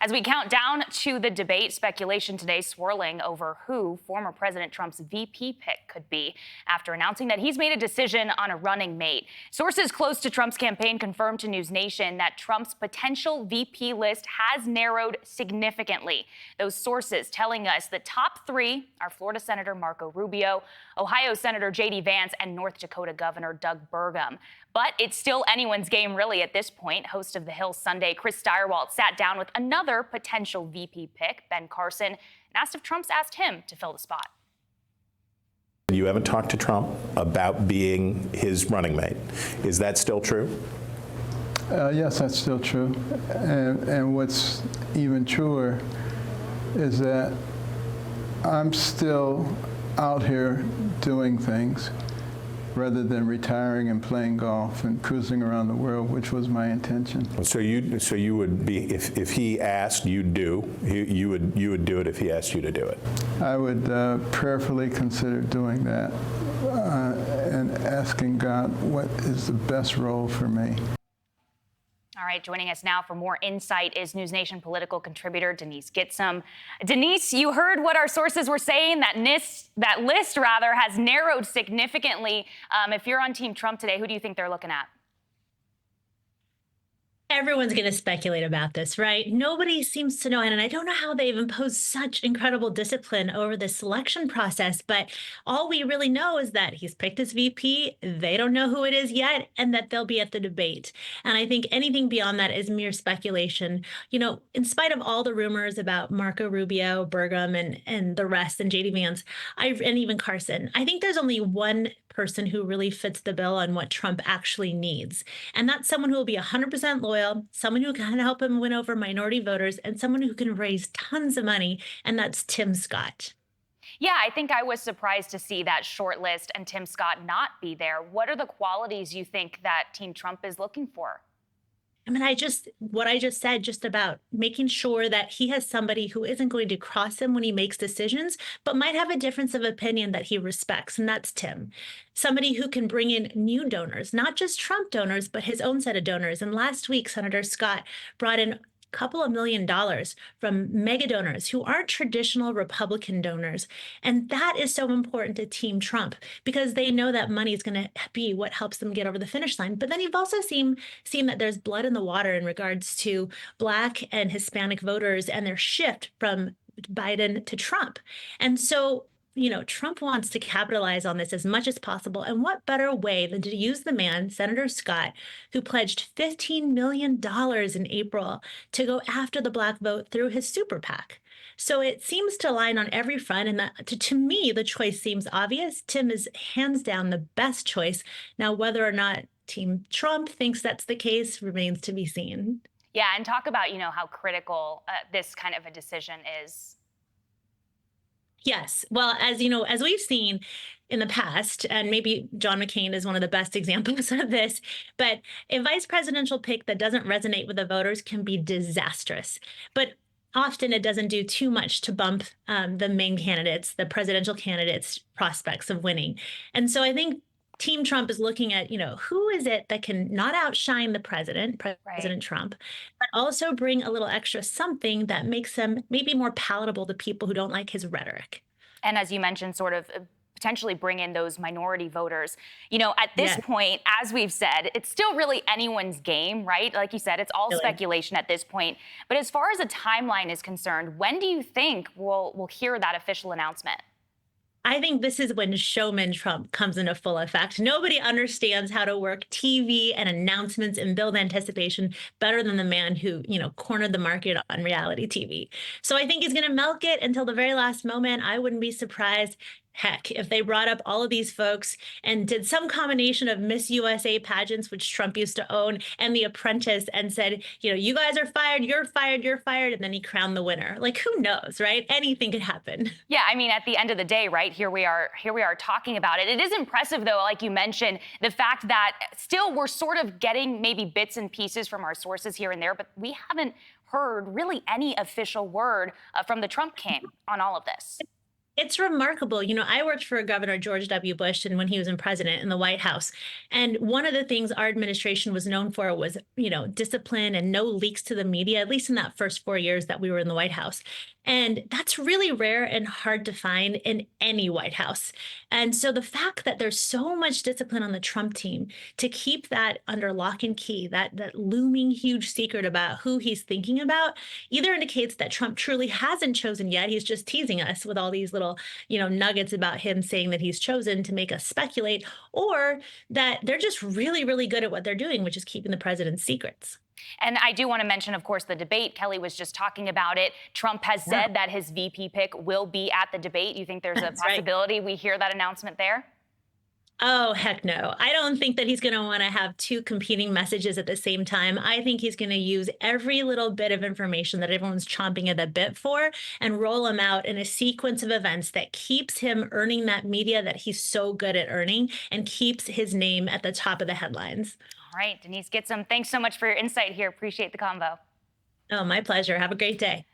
As we count down to the debate, speculation today swirling over who former President Trump's VP pick could be after announcing that he's made a decision on a running mate. Sources close to Trump's campaign confirmed to News Nation that Trump's potential VP list has narrowed significantly. Those sources telling us the top three are Florida Senator Marco Rubio, Ohio Senator Vance, and North Dakota Governor Doug Burgum. But it's still anyone's game, really, at this point. Host of The Hill Sunday, Chris Steyerwalt, sat down with another potential VP pick, Ben Carson, and asked if Trump's asked him to fill the spot. You haven't talked to Trump about being his running mate. Is that still true? Yes, that's still true. And what's even truer is that I'm still out here doing things rather than retiring and playing golf and cruising around the world, which was my intention. So you would be, if he asked, you'd do. You would do it if he asked you to do it. I would prayerfully consider doing that and asking God what is the best role for me. All right, joining us now for more insight is News Nation political contributor Denise Gitsham. Denise, you heard what our sources were saying. That list has narrowed significantly. If you're on Team Trump today, who do you think they're looking at? Everyone's going to speculate about this, right? Nobody seems to know. And I don't know how they've imposed such incredible discipline over the selection process. But all we really know is that he's picked his VP. They don't know who it is yet, and that they'll be at the debate. And I think anything beyond that is mere speculation. You know, in spite of all the rumors about Marco Rubio, Burgum, and the rest, and Vance, and even Carson, I think there's only one person who really fits the bill on what Trump actually needs. And that's someone who will be 100% loyal, someone who can help him win over minority voters, and someone who can raise tons of money, and that's Tim Scott. Yeah, I think I was surprised to see that short list and Tim Scott not be there. What are the qualities you think that Team Trump is looking for? I mean, what I just said, just about making sure that he has somebody who isn't going to cross him when he makes decisions, but might have a difference of opinion that he respects, and that's Tim. Somebody who can bring in new donors, not just Trump donors, but his own set of donors. And last week, Senator Scott brought in couple of $1 million from mega donors who aren't traditional Republican donors. And that is so important to Team Trump because they know that money is going to be what helps them get over the finish line. But then you've also seen that there's blood in the water in regards to Black and Hispanic voters and their shift from Biden to Trump. And so Trump wants to capitalize on this as much as possible. And what better way than to use the man, Senator Scott, who pledged $15 million in April to go after the Black vote through his super PAC. So it seems to align on every front. And that, to me, the choice seems obvious. Tim is hands down the best choice. Now, whether or not Team Trump thinks that's the case remains to be seen. Yeah, and talk about, how critical this kind of a decision is. Yes. Well, as we've seen in the past, and maybe John McCain is one of the best examples of this, but a vice presidential pick that doesn't resonate with the voters can be disastrous. But often it doesn't do too much to bump the main candidates, the presidential candidates' prospects of winning. And so I think Team Trump is looking at, who is it that can not outshine the President Trump, but also bring a little extra something that makes him maybe more palatable to people who don't like his rhetoric. And as you mentioned, sort of potentially bring in those minority voters. At this point, as we've said, it's still really anyone's game, right? Like you said, it's all speculation at this point. But as far as a timeline is concerned, when do you think we'll hear that official announcement? I think this is when showman Trump comes into full effect. Nobody understands how to work TV and announcements and build anticipation better than the man who, cornered the market on reality TV. So I think he's going to milk it until the very last moment. I wouldn't be surprised. Heck, if they brought up all of these folks and did some combination of Miss USA pageants, which Trump used to own, and The Apprentice, and said, you guys are fired, you're fired, you're fired, and then he crowned the winner. Like, who knows, right? Anything could happen. Yeah, I mean, at the end of the day, right, here we are talking about it. It is impressive, though, like you mentioned, the fact that still we're sort of getting maybe bits and pieces from our sources here and there, but we haven't heard really any official word from the Trump camp on all of this. It's remarkable. You know, I worked for Governor George W. Bush and when he was in president in the White House. And one of the things our administration was known for was, you know, discipline and no leaks to the media, at least in that first 4 years that we were in the White House. And that's really rare and hard to find in any White House. And so the fact that there's so much discipline on the Trump team to keep that under lock and key, that looming huge secret about who he's thinking about, either indicates that Trump truly hasn't chosen yet. He's just teasing us with all these little, you know, nuggets about him saying that he's chosen to make us speculate, or that they're just really, really good at what they're doing, which is keeping the president's secrets. And I do want to mention, of course, the debate. Kelly was just talking about it. Trump has said that his VP pick will be at the debate. You think there's a possibility we hear that announcement there? Oh, heck no. I don't think that he's going to want to have two competing messages at the same time. I think he's going to use every little bit of information that everyone's chomping at the bit for and roll them out in a sequence of events that keeps him earning that media that he's so good at earning and keeps his name at the top of the headlines. All right, Denise Gitsham, thanks so much for your insight here. Appreciate the convo. Oh, my pleasure. Have a great day.